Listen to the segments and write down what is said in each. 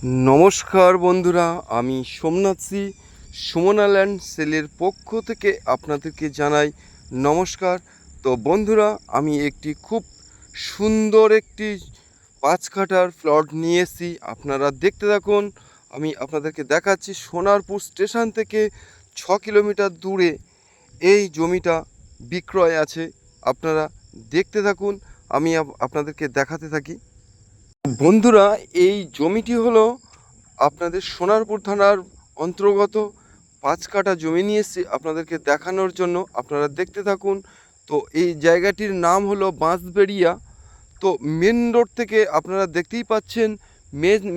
নমস্কার বন্ধুরা, আমি সোমনাথ সি সুমনা ল্যান্ড সেলের পক্ষ থেকে আপনাদেরকে জানাই নমস্কার। তো বন্ধুরা, আমি একটি খুব সুন্দর একটি 5 কাঠার প্লট নিয়ে এসেছি। আপনারা দেখতে থাকুন। আমি আপনাদেরকে দেখাচ্ছি সোনারপুর স্টেশন থেকে 6 কিলোমিটার দূরে এই জমিটা বিক্রয় আছে। আপনারা দেখতে থাকুন, আমি আপনাদেরকে দেখাতে থাকি। বন্ধুরা, এই জমিটি হলো আপনাদের সোনারপুর থানার অন্তর্গত 5 কাঠা জমি নিয়ে এসেছি আপনাদেরকে দেখানোর জন্য। আপনারা দেখতে থাকুন। তো এই জায়গাটির নাম হলো বাঁশবেড়িয়া। তো মেন রোড থেকে আপনারা দেখতেই পাচ্ছেন,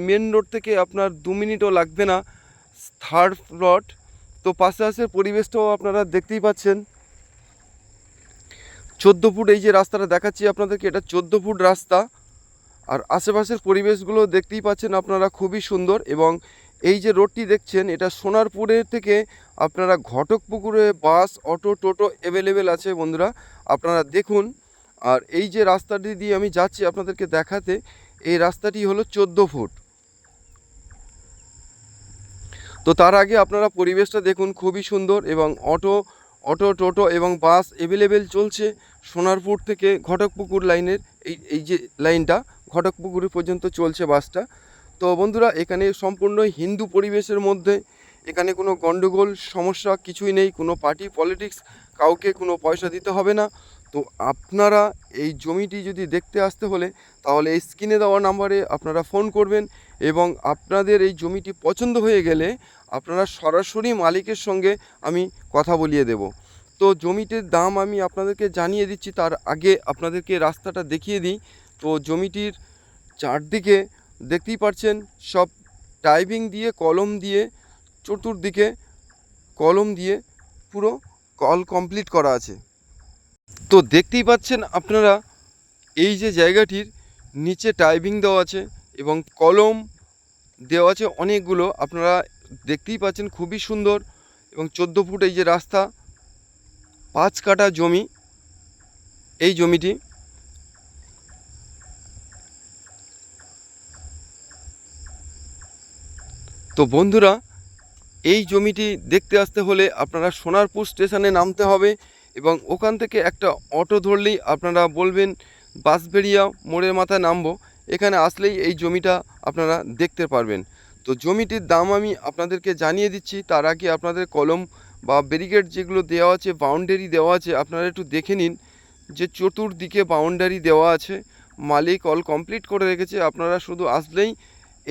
মেন রোড থেকে আপনার 2 মিনিটও লাগবে না, থার্ড প্লট। তো পাশে পরিবেশটাও আপনারা দেখতেই পাচ্ছেন। 14 ফুট এই যে রাস্তাটা দেখাচ্ছি আপনাদেরকে, এটা 14 ফুট রাস্তা। আর আশেপাশের পরিবেশগুলো দেখতেই পাচ্ছেন আপনারা, খুবই সুন্দর। এবং এই যে রোডটি দেখছেন, এটা সোনারপুরের থেকে আপনারা ঘটকপুকুরে বাস, অটো, টোটো অ্যাভেলেবেল আছে বন্ধুরা, আপনারা দেখুন। আর এই যে রাস্তাটি দিয়ে আমি যাচ্ছি আপনাদেরকে দেখাতে, এই রাস্তাটি হলো 14 ফুট। তো তার আগে আপনারা পরিবেশটা দেখুন, খুবই সুন্দর। এবং অটো, টোটো এবং বাস অ্যাভেলেবেল চলছে সোনারপুর থেকে ঘটকপুকুর লাইনের এই যে লাইনটা, ঘটকপুকুর পর্যন্ত চলছে বাসটা। তো বন্ধুরা, এখানে সম্পূর্ণ হিন্দু পরিবেশের মধ্যে, এখানে কোনো গণ্ডগোল সমস্যা কিছুই নেই, কোনো পার্টি পলিটিক্স, কাউকে কোনো পয়সা দিতে হবে না। তো আপনারা এই জমিটি যদি দেখতে আসতে হলে, তাহলে এই স্ক্রিনে দেওয়া নাম্বারে আপনারা ফোন করবেন। এবং আপনাদের এই জমিটি পছন্দ হয়ে গেলে আপনারা সরাসরি মালিকের সঙ্গে আমি কথা বলিয়ে দেব। তো জমিটির দাম আমি আপনাদেরকে জানিয়ে দিচ্ছি, তার আগে আপনাদেরকে রাস্তাটা দেখিয়ে দিই। তো জমিটির চারদিকে দেখতেই পাচ্ছেন সব টাইপিং দিয়ে, কলম দিয়ে, চতুর্দিকে কলম দিয়ে পুরো কল কমপ্লিট করা আছে। তো দেখতেই পাচ্ছেন আপনারা, এই যে জায়গাটির নিচে টাইপিং দেওয়া আছে এবং কলম দেওয়া আছে অনেকগুলো, আপনারা দেখতেই পাচ্ছেন, খুবই সুন্দর। এবং 14 ফুট এই যে রাস্তা, 5 কাঠা জমি এই জমিটি। তো বন্ধুরা, এই জমিটি দেখতে আসতে হলে আপনারা সোনারপুর স্টেশনে নামতে হবে এবং ওখান থেকে একটা অটো ধরলেই আপনারা বলবেন বাঁশবেড়িয়া মোড়ের মাথায় নামবো। এখানে আসলেই এই জমিটা আপনারা দেখতে পারবেন। তো জমিটির দাম আমি আপনাদেরকে জানিয়ে দিচ্ছি, তার আগে আপনাদের কলম বা ব্যারিকেড যেগুলো দেওয়া আছে, বাউন্ডারি দেওয়া আছে, আপনারা একটু দেখে নিন যে চতুর্দিকে বাউন্ডারি দেওয়া আছে। মালিক অল কমপ্লিট করে রেখেছে, আপনারা শুধু আসলেই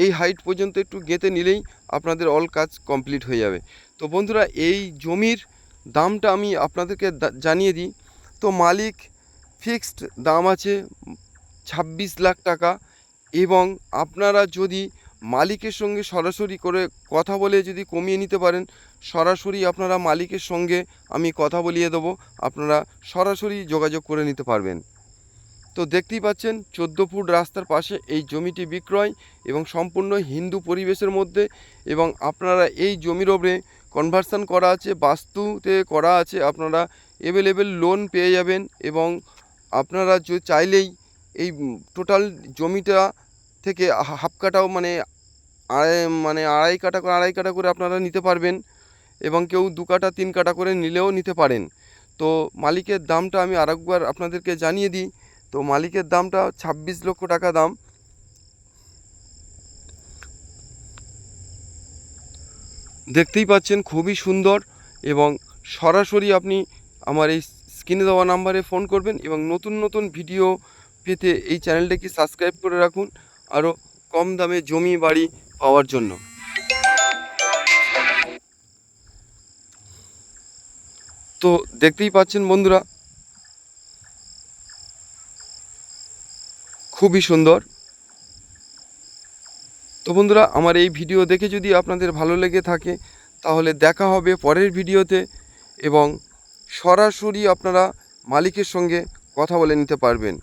এই হাইট পর্যন্ত একটু গেঁথে নিলেই আপনাদের অল কাজ কমপ্লিট হয়ে যাবে। তো বন্ধুরা, এই জমির দামটা আমি আপনাদেরকে জানিয়ে দিই। তো মালিক ফিক্সড দাম আছে 26 লাখ টাকা। এবং আপনারা যদি মালিকের সঙ্গে সরাসরি করে কথা বলে যদি কমিয়ে নিতে পারেন, সরাসরি আপনারা মালিকের সঙ্গে আমি কথা বলিয়ে দেবো, আপনারা সরাসরি যোগাযোগ করে নিতে পারবেন। তো দেখতেই পাচ্ছেন 14 ফুট রাস্তার পাশে এই জমিটি বিক্রয় এবং সম্পূর্ণ হিন্দু পরিবেশের মধ্যে। এবং আপনারা এই জমির ওপরে কনভার্সন করা আছে, বাস্তুতে করা আছে, আপনারা অ্যাভেলেবেল লোন পেয়ে যাবেন। এবং আপনারা যে চাইলেই এই টোটাল জমিটা থেকে হাফ কাটাও আড়াই কাটা করে আপনারা নিতে পারবেন। এবং কেউ 2 কাটা 3 কাটা করে নিলেও নিতে পারেন। তো মালিকের দামটা আমি আরেকবার আপনাদেরকে জানিয়ে দিই। তো মালিকের দামটা 26 লক্ষ টাকা দাম। দেখতেই পাচ্ছেন, খুবই সুন্দর। এবং সরাসরি আপনি আমার এই স্ক্রিনে দেওয়া নাম্বারে ফোন করবেন এবং নতুন ভিডিও পেতে এই চ্যানেলটাকে সাবস্ক্রাইব করে রাখুন, আরও কম দামে জমি বাড়ি পাওয়ার জন্য। তো দেখতেই পাচ্ছেন বন্ধুরা, খুবই সুন্দর। তো বন্ধুরা, আমার এই ভিডিও দেখে যদি আপনাদের ভালো লেগে থাকে, তাহলে দেখা হবে পরের ভিডিওতে। এবং সরাসরি আপনারা মালিকের সঙ্গে কথা বলে নিতে পারবেন।